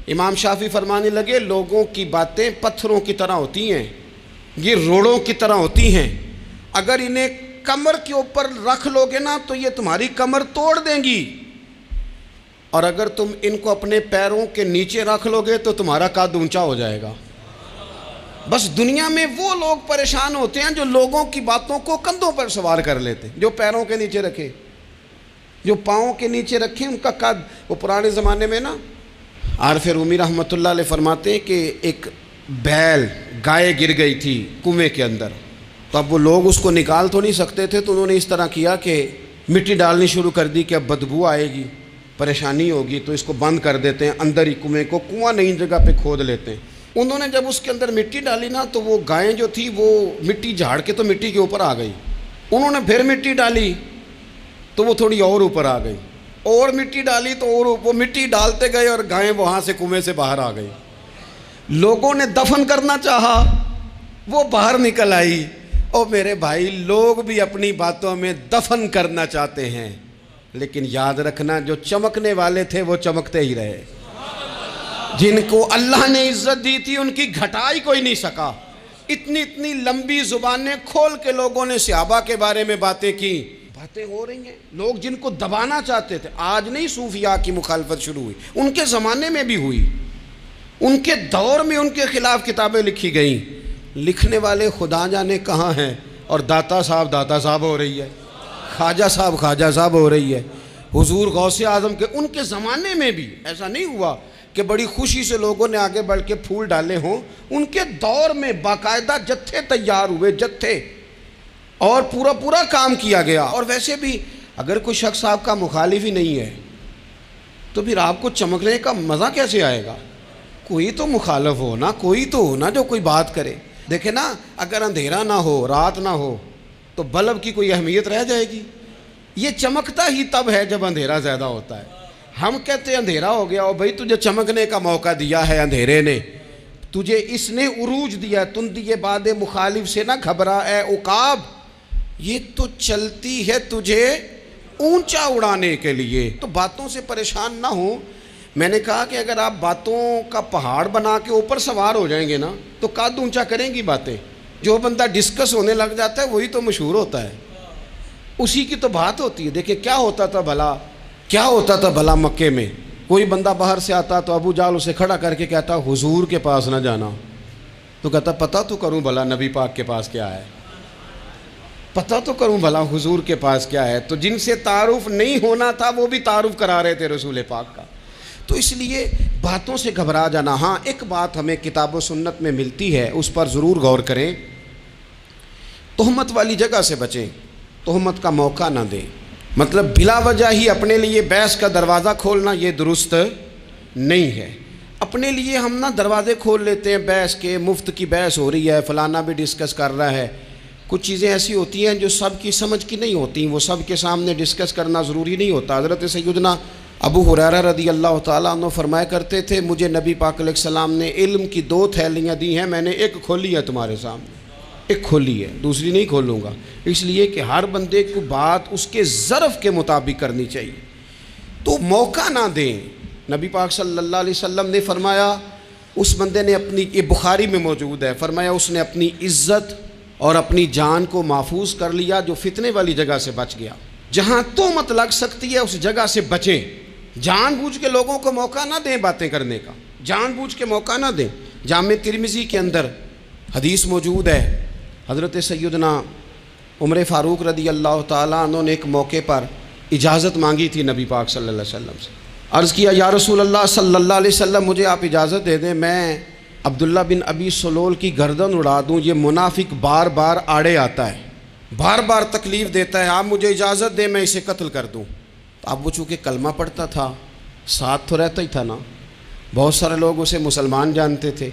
امام شافعی فرمانے لگے لوگوں کی باتیں پتھروں کی طرح ہوتی ہیں، یہ روڑوں کی طرح ہوتی ہیں، اگر انہیں کمر کے اوپر رکھ لو گے نا تو یہ تمہاری کمر توڑ دیں گی، اور اگر تم ان کو اپنے پیروں کے نیچے رکھ لو گے تو تمہارا قد اونچا ہو جائے گا۔ بس دنیا میں وہ لوگ پریشان ہوتے ہیں جو لوگوں کی باتوں کو کندھوں پر سوار کر لیتے، جو پیروں کے نیچے رکھے، جو پاؤں کے نیچے رکھیں ان کا قد۔ وہ پرانے زمانے میں نا عارف رومی رحمۃ اللہ علیہ فرماتے ہیں کہ ایک بیل گائے گر گئی تھی کنویں کے اندر، تو اب وہ لوگ اس کو نکال تو نہیں سکتے تھے، تو انہوں نے اس طرح کیا کہ مٹی ڈالنی شروع کر دی کہ اب بدبو آئے گی، پریشانی ہوگی، تو اس کو بند کر دیتے ہیں اندر ہی کنویں کو، کنواں نئی جگہ پہ کھود لیتے ہیں۔ انہوں نے جب اس کے اندر مٹی ڈالی نا تو وہ گائیں جو تھی وہ مٹی جھاڑ کے تو مٹی کے اوپر آ گئی، انہوں نے پھر مٹی ڈالی تو وہ تھوڑی اور اوپر آ گئی، اور مٹی ڈالی تو اور وہ مٹی ڈالتے گئے اور گائیں وہاں سے کنویں سے باہر آ گئی۔ لوگوں نے دفن کرنا چاہا، وہ باہر نکل آئی۔ اور میرے بھائی لوگ بھی اپنی باتوں میں دفن کرنا چاہتے ہیں، لیکن یاد رکھنا جو چمکنے والے تھے وہ چمکتے ہی رہے، جن کو اللہ نے عزت دی تھی ان کی گھٹائی کوئی نہیں سکا۔ اتنی لمبی زبانیں کھول کے لوگوں نے صحابہ کے بارے میں باتیں کی، باتیں ہو رہی ہیں، لوگ جن کو دبانا چاہتے تھے۔ آج نہیں صوفیاء کی مخالفت شروع ہوئی، ان کے زمانے میں بھی ہوئی، ان کے دور میں ان کے خلاف کتابیں لکھی گئیں، لکھنے والے خدا جانے کہاں ہیں، اور داتا صاحب ہو رہی ہے، خواجہ صاحب ہو رہی ہے۔ حضور غوث اعظم کے ان کے زمانے میں بھی ایسا نہیں ہوا کہ بڑی خوشی سے لوگوں نے آگے بڑھ کے پھول ڈالے ہوں، ان کے دور میں باقاعدہ جتھے تیار ہوئے، جتھے، اور پورا کام کیا گیا۔ اور ویسے بھی اگر کوئی شخص آپ کا مخالف ہی نہیں ہے تو پھر آپ کو چمکنے کا مزہ کیسے آئے گا؟ کوئی تو مخالف ہو نا، کوئی تو ہو نا جو کوئی بات کرے۔ دیکھیں نا، اگر اندھیرا نہ ہو، رات نہ ہو تو بلب کی کوئی اہمیت رہ جائے گی؟ یہ چمکتا ہی تب ہے جب اندھیرا زیادہ ہوتا ہے۔ ہم کہتے ہیں اندھیرا ہو گیا، اور بھائی تجھے چمکنے کا موقع دیا ہے اندھیرے نے، تجھے اس نے عروج دیا، تندی باد مخالف سے نہ گھبرا اے عقاب، یہ تو چلتی ہے تجھے اونچا اڑانے کے لیے۔ تو باتوں سے پریشان نہ ہو۔ میں نے کہا کہ اگر آپ باتوں کا پہاڑ بنا کے اوپر سوار ہو جائیں گے نا تو قد اونچا کریں گی باتیں۔ جو بندہ ڈسکس ہونے لگ جاتا ہے وہی تو مشہور ہوتا ہے، اسی کی تو بات ہوتی ہے۔ دیکھیں کیا ہوتا تھا بھلا مکے میں، کوئی بندہ باہر سے آتا تو ابو جال اسے کھڑا کر کے کہتا حضور کے پاس نہ جانا، تو کہتا پتہ تو کروں بھلا نبی پاک کے پاس کیا ہے، پتہ تو کروں بھلا حضور کے پاس کیا ہے۔ تو جن سے تعارف نہیں ہونا تھا وہ بھی تعارف کرا رہے تھے رسول پاک کا۔ تو اس لیے باتوں سے گھبرا جانا۔ ہاں ایک بات ہمیں کتاب و سنت میں ملتی ہے، اس پر ضرور غور کریں، تہمت والی جگہ سے بچیں، تہمت کا موقع نہ دیں۔ مطلب بلا وجہ ہی اپنے لیے بحث کا دروازہ کھولنا یہ درست نہیں ہے۔ اپنے لیے ہم نہ دروازے کھول لیتے ہیں بحث کے، مفت کی بحث ہو رہی ہے، فلانا بھی ڈسکس کر رہا ہے۔ کچھ چیزیں ایسی ہوتی ہیں جو سب کی سمجھ کی نہیں ہوتی، وہ سب کے سامنے ڈسکس کرنا ضروری نہیں ہوتا۔ حضرت سیدنا ابو ہریرہ رضی اللہ تعالیٰ عنہ فرمایا کرتے تھے مجھے نبی پاک علیہ السلام نے علم کی 2 تھیلیاں دی ہیں، میں نے ایک کھولی ہے تمہارے سامنے، ایک کھولی ہے، دوسری نہیں کھولوں گا، اس لیے کہ ہر بندے کو بات اس کے ظرف کے مطابق کرنی چاہیے۔ تو موقع نہ دیں۔ نبی پاک صلی اللہ علیہ وسلم نے فرمایا اس بندے نے اپنی، یہ بخاری میں موجود ہے، فرمایا اس نے اپنی عزت اور اپنی جان کو محفوظ کر لیا جو فتنے والی جگہ سے بچ گیا۔ جہاں تہمت لگ سکتی ہے اس جگہ سے بچیں۔ جان بوجھ کے لوگوں کو موقع نہ دیں باتیں کرنے کا، جان بوجھ کے موقع نہ دیں۔ جامع ترمذی کے اندر حدیث موجود ہے، حضرت سیدنا عمر فاروق رضی اللہ تعالیٰ عنہ نے ایک موقع پر اجازت مانگی تھی نبی پاک صلی اللہ علیہ وسلم سے۔ عرض کیا یا رسول اللہ صلی اللہ علیہ وسلم مجھے آپ اجازت دے دیں، میں عبداللہ بن ابی سلول کی گردن اڑا دوں، یہ منافق بار بار آڑے آتا ہے، بار بار تکلیف دیتا ہے، آپ مجھے اجازت دیں میں اسے قتل کر دوں۔ اب وہ چونکہ کلمہ پڑھتا تھا، ساتھ تو رہتا ہی تھا نا، بہت سارے لوگ اسے مسلمان جانتے تھے،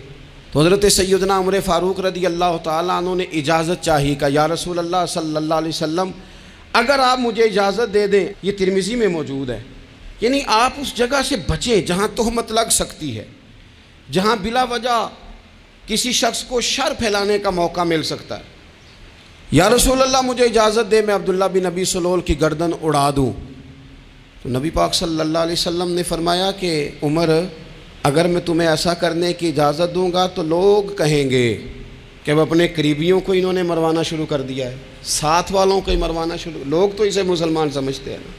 تو حضرت سیدنا عمر فاروق رضی اللہ تعالیٰ عنہ نے اجازت چاہی، کہا یا رسول اللہ صلی اللہ علیہ وسلم اگر آپ مجھے اجازت دے دیں، یہ ترمذی میں موجود ہے، یعنی آپ اس جگہ سے بچیں جہاں تہمت لگ سکتی ہے، جہاں بلا وجہ کسی شخص کو شر پھیلانے کا موقع مل سکتا ہے۔ یا رسول اللہ مجھے اجازت دے میں عبداللہ بن ابی سلول کی گردن اڑا دوں۔ تو نبی پاک صلی اللہ علیہ وسلم نے فرمایا کہ عمر اگر میں تمہیں ایسا کرنے کی اجازت دوں گا تو لوگ کہیں گے کہ اب اپنے قریبیوں کو انہوں نے مروانا شروع کر دیا ہے، ساتھ والوں کو ہی مروانا شروع، لوگ تو اسے مسلمان سمجھتے ہیں نا،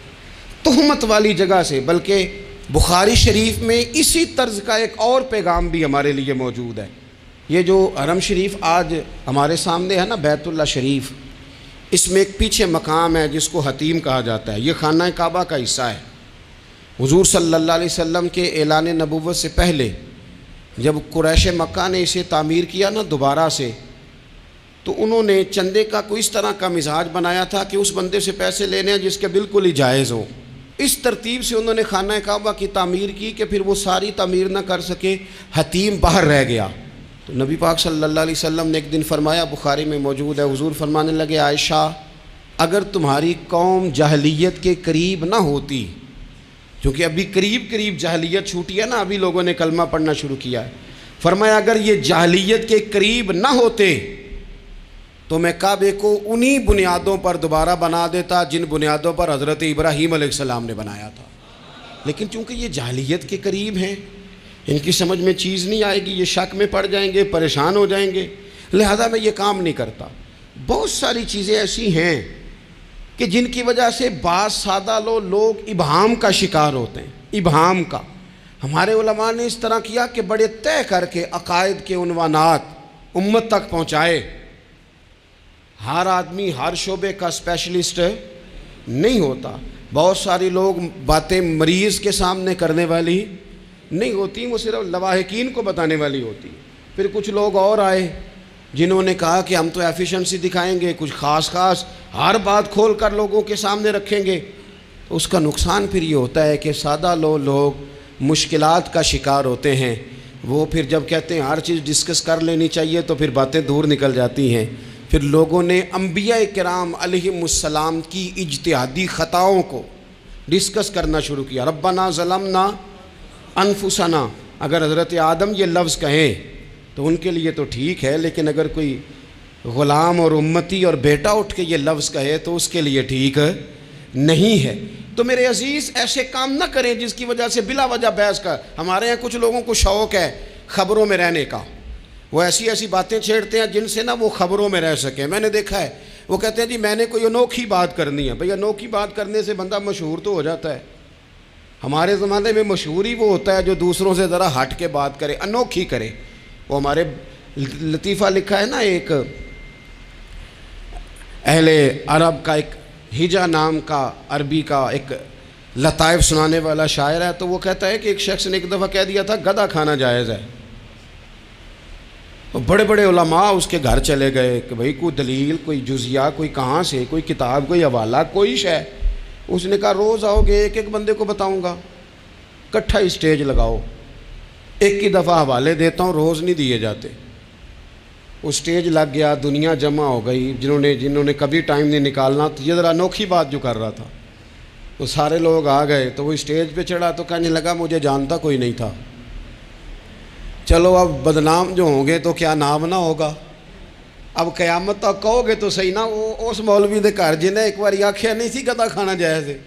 تہمت والی جگہ سے۔ بلکہ بخاری شریف میں اسی طرز کا ایک اور پیغام بھی ہمارے لیے موجود ہے۔ یہ جو حرم شریف آج ہمارے سامنے ہے نا، بیت اللہ شریف، اس میں ایک پیچھے مقام ہے جس کو حتیم کہا جاتا ہے، یہ خانہ کعبہ کا حصہ ہے۔ حضور صلی اللہ علیہ وسلم کے اعلان نبوت سے پہلے جب قریش مکہ نے اسے تعمیر کیا نا دوبارہ سے، تو انہوں نے چندے کا کوئی اس طرح کا مزاج بنایا تھا کہ اس بندے سے پیسے لینے ہیں جس کے بالکل ہی جائز ہوں۔ اس ترتیب سے انہوں نے خانہ کعبہ کی تعمیر کی کہ پھر وہ ساری تعمیر نہ کر سکے، حتیم باہر رہ گیا۔ تو نبی پاک صلی اللہ علیہ وسلم نے ایک دن فرمایا، بخاری میں موجود ہے، حضور فرمانے لگے، عائشہ اگر تمہاری قوم جاہلیت کے قریب نہ ہوتی، کیونکہ ابھی قریب جاہلیت چھوٹی ہے نا، ابھی لوگوں نے کلمہ پڑھنا شروع کیا ہے، فرمایا اگر یہ جاہلیت کے قریب نہ ہوتے تو میں کعبے کو انہی بنیادوں پر دوبارہ بنا دیتا جن بنیادوں پر حضرت ابراہیم علیہ السلام نے بنایا تھا۔ لیکن چونکہ یہ جاہلیت کے قریب ہیں، ان کی سمجھ میں چیز نہیں آئے گی، یہ شک میں پڑ جائیں گے، پریشان ہو جائیں گے، لہذا میں یہ کام نہیں کرتا۔ بہت ساری چیزیں ایسی ہیں کہ جن کی وجہ سے بعض سادہ لوگ ابہام کا شکار ہوتے ہیں، ابہام کا۔ ہمارے علماء نے اس طرح کیا کہ بڑے طے کر کے عقائد کے عنوانات امت تک پہنچائے۔ ہر آدمی ہر شعبے کا اسپیشلسٹ نہیں ہوتا، بہت ساری لوگ باتیں مریض کے سامنے کرنے والی نہیں ہوتی، وہ صرف لواحقین کو بتانے والی ہوتی۔ پھر کچھ لوگ اور آئے جنہوں نے کہا کہ ہم تو ایفیشنسی دکھائیں گے، کچھ خاص ہر بات کھول کر لوگوں کے سامنے رکھیں گے۔ تو اس کا نقصان پھر یہ ہوتا ہے کہ سادہ لوگ مشکلات کا شکار ہوتے ہیں۔ وہ پھر جب کہتے ہیں ہر چیز ڈسکس کر لینی چاہیے تو پھر باتیں دور نکل جاتی ہیں۔ پھر لوگوں نے انبیاء کرام علیہم السلام کی اجتہادی خطاؤں کو ڈسکس کرنا شروع کیا۔ ربنا ظلمنا انفسنا، اگر حضرت آدم یہ لفظ کہیں تو ان کے لیے تو ٹھیک ہے، لیکن اگر کوئی غلام اور امتی اور بیٹا اٹھ کے یہ لفظ کہے تو اس کے لیے ٹھیک نہیں ہے۔ تو میرے عزیز ایسے کام نہ کریں جس کی وجہ سے بلا وجہ بحث کا۔ ہمارے یہاں کچھ لوگوں کو شوق ہے خبروں میں رہنے کا، وہ ایسی باتیں چھیڑتے ہیں جن سے نہ وہ خبروں میں رہ سکیں۔ میں نے دیکھا ہے وہ کہتے ہیں جی میں نے کوئی انوکھی بات کرنی ہے۔ بھئی انوکھی بات کرنے سے بندہ مشہور تو ہو جاتا ہے۔ ہمارے زمانے میں مشہور ہی وہ ہوتا ہے جو دوسروں سے ذرا ہٹ کے بات کرے، انوکھی کرے۔ وہ ہمارے لطیفہ لکھا ہے نا، ایک اہل عرب کا، ایک ہجا نام کا عربی کا ایک لطائف سنانے والا شاعر ہے، تو وہ کہتا ہے کہ ایک شخص نے ایک دفعہ کہہ دیا تھا گدھا کھانا جائز ہے۔ تو بڑے بڑے علماء اس کے گھر چلے گئے کہ بھئی کوئی دلیل، کوئی جزیہ، کوئی کہاں سے، کوئی کتاب، کوئی حوالہ، کوئی شے۔ اس نے کہا روز آؤ گے ایک بندے کو بتاؤں گا، کٹھا اسٹیج لگاؤ، ایک ہی دفعہ حوالے دیتا ہوں، روز نہیں دیے جاتے۔ وہ اسٹیج لگ گیا، دنیا جمع ہو گئی، جنہوں نے کبھی ٹائم نہیں نکالنا، تو یہ ذرا انوکھی بات جو کر رہا تھا، وہ سارے لوگ آ گئے۔ تو وہ اسٹیج پہ چڑھا تو کہنے لگا مجھے جانتا کوئی نہیں تھا، چلو اب بدنام جو ہوں گے تو کیا نام نہ ہوگا، اب قیامت تک کہو گے تو صحیح نا۔ اس مولوی دے گھر جنہیں ایک بار آکھیا نہیں سی گدھا کھانا جائز ہے،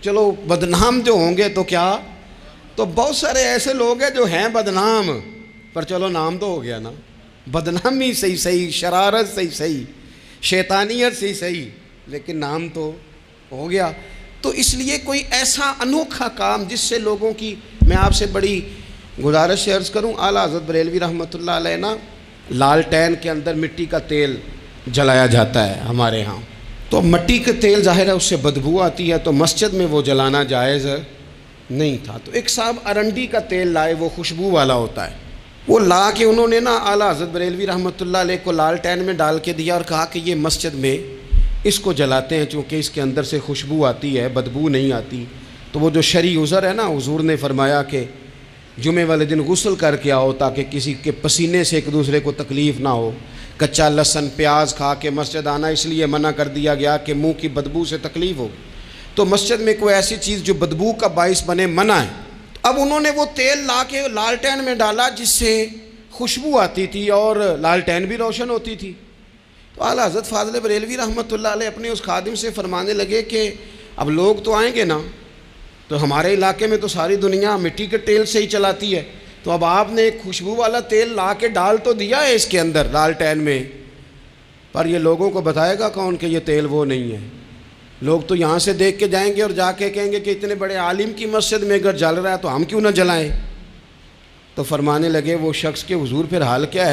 چلو بدنام جو ہوں گے تو کیا۔ تو بہت سارے ایسے لوگ ہیں جو ہیں بدنام، پر چلو نام تو ہو گیا نا، بدنامی صحیح، شرارت صحیح، شیطانیت صحیح، لیکن نام تو ہو گیا۔ تو اس لیے کوئی ایسا انوکھا کام جس سے لوگوں کی، میں آپ سے بڑی گزارش سے عرض کروں، اعلیٰ حضرت بریلوی رحمۃ اللہ علیہ نا، لالٹین کے اندر مٹی کا تیل جلایا جاتا ہے ہمارے ہاں، تو مٹی کا تیل ظاہر ہے اس سے بدبو آتی ہے، تو مسجد میں وہ جلانا جائز نہیں تھا۔ تو ایک صاحب ارنڈی کا تیل لائے، وہ خوشبو والا ہوتا ہے، وہ لا کے انہوں نے نا اعلیٰ حضرت بریلوی رحمۃ اللہ علیہ کو لالٹین میں ڈال کے دیا اور کہا کہ یہ مسجد میں اس کو جلاتے ہیں چونکہ اس کے اندر سے خوشبو آتی ہے، بدبو نہیں آتی۔ تو وہ جو شرعی عذر ہے نا، حضور نے فرمایا کہ جمعے والے دن غسل کر کے آؤ تاکہ کسی کے پسینے سے ایک دوسرے کو تکلیف نہ ہو۔ کچا لہسن پیاز کھا کے مسجد آنا اس لیے منع کر دیا گیا کہ منہ کی بدبو سے تکلیف ہو، تو مسجد میں کوئی ایسی چیز جو بدبو کا باعث بنے منع ہے۔ اب انہوں نے وہ تیل لا کے لالٹین میں ڈالا جس سے خوشبو آتی تھی اور لالٹین بھی روشن ہوتی تھی۔ تو اعلیٰ حضرت فاضل بریلوی رحمۃ اللہ علیہ اپنے اس خادم سے فرمانے لگے کہ اب لوگ تو آئیں گے نا، تو ہمارے علاقے میں تو ساری دنیا مٹی کے تیل سے ہی چلاتی ہے، تو اب آپ نے ایک خوشبو والا تیل لا کے ڈال تو دیا ہے اس کے اندر لالٹین میں، پر یہ لوگوں کو بتائے گا کون کہ یہ تیل وہ نہیں ہے؟ لوگ تو یہاں سے دیکھ کے جائیں گے اور جا کے کہیں گے کہ اتنے بڑے عالم کی مسجد میں اگر جل رہا ہے تو ہم کیوں نہ جلائیں؟ تو فرمانے لگے وہ شخص کے حضور پھر حال کیا ہے؟